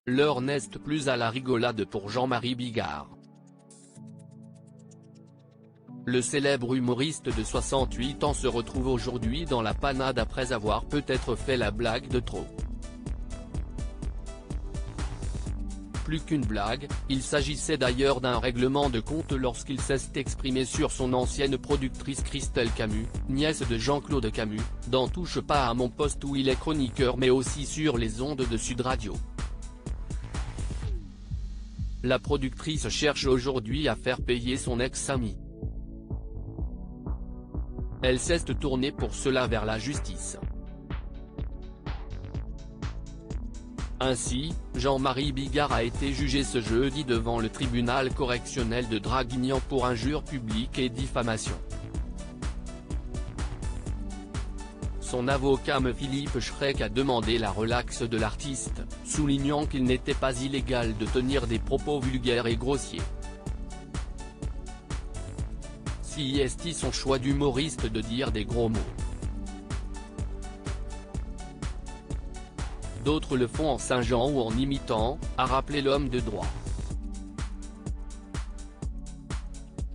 L'heure n'est plus à la rigolade pour Jean-Marie Bigard. Le célèbre humoriste de 68 ans se retrouve aujourd'hui dans la panade après avoir peut-être fait la blague de trop. Plus qu'une blague, il s'agissait d'ailleurs d'un règlement de compte lorsqu'il s'est exprimé sur son ancienne productrice Christelle Camus, nièce de Jean-Claude Camus, dans Touche pas à mon poste où il est chroniqueur mais aussi sur les ondes de Sud Radio. La productrice cherche aujourd'hui à faire payer son ex-ami. Elle s'est tournée pour cela vers la justice. Ainsi, Jean-Marie Bigard a été jugé ce jeudi devant le tribunal correctionnel de Draguignan pour injure publique et diffamation. Son avocat Philippe Schreck a demandé la relaxe de l'artiste, soulignant qu'il n'était pas illégal de tenir des propos vulgaires et grossiers. Si est son choix d'humoriste de dire des gros mots. D'autres le font en singeant ou en imitant, a rappelé l'homme de droit.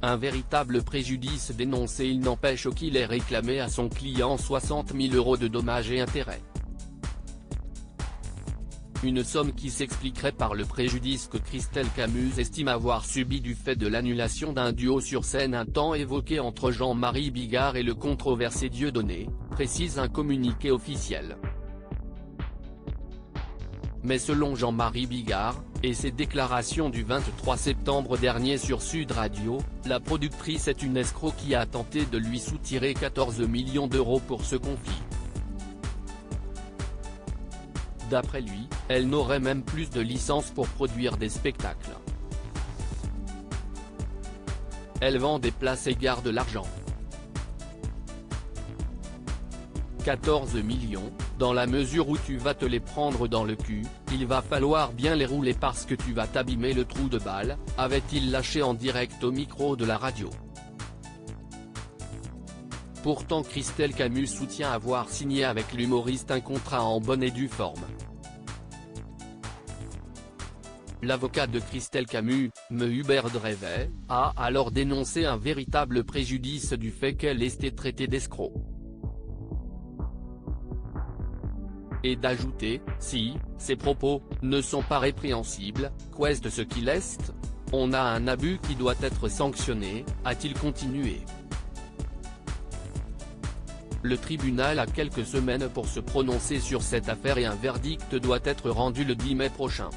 Un véritable préjudice dénoncé, il n'empêche qu'il ait réclamé à son client 60 000 € de dommages et intérêts. Une somme qui s'expliquerait par le préjudice que Christelle Camus estime avoir subi du fait de l'annulation d'un duo sur scène un temps évoqué entre Jean-Marie Bigard et le controversé Dieudonné, précise un communiqué officiel. Mais selon Jean-Marie Bigard, et ses déclarations du 23 septembre dernier sur Sud Radio, la productrice est une escroc qui a tenté de lui soutirer 14 millions d'euros pour ce conflit. D'après lui, elle n'aurait même plus de licence pour produire des spectacles. Elle vend des places et garde l'argent. 14 millions, dans la mesure où tu vas te les prendre dans le cul, il va falloir bien les rouler parce que tu vas t'abîmer le trou de balle, avait-il lâché en direct au micro de la radio. Pourtant Christelle Camus soutient avoir signé avec l'humoriste un contrat en bonne et due forme. L'avocat de Christelle Camus, Hubert Drevet, a alors dénoncé un véritable préjudice du fait qu'elle ait été traitée d'escroc. Et d'ajouter, si, ces propos, ne sont pas répréhensibles, qu'est ce qu'il est, on a un abus qui doit être sanctionné, a-t-il continué. Le tribunal a quelques semaines pour se prononcer sur cette affaire et un verdict doit être rendu le 10 mai prochain.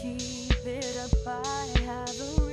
Keep it up, I have a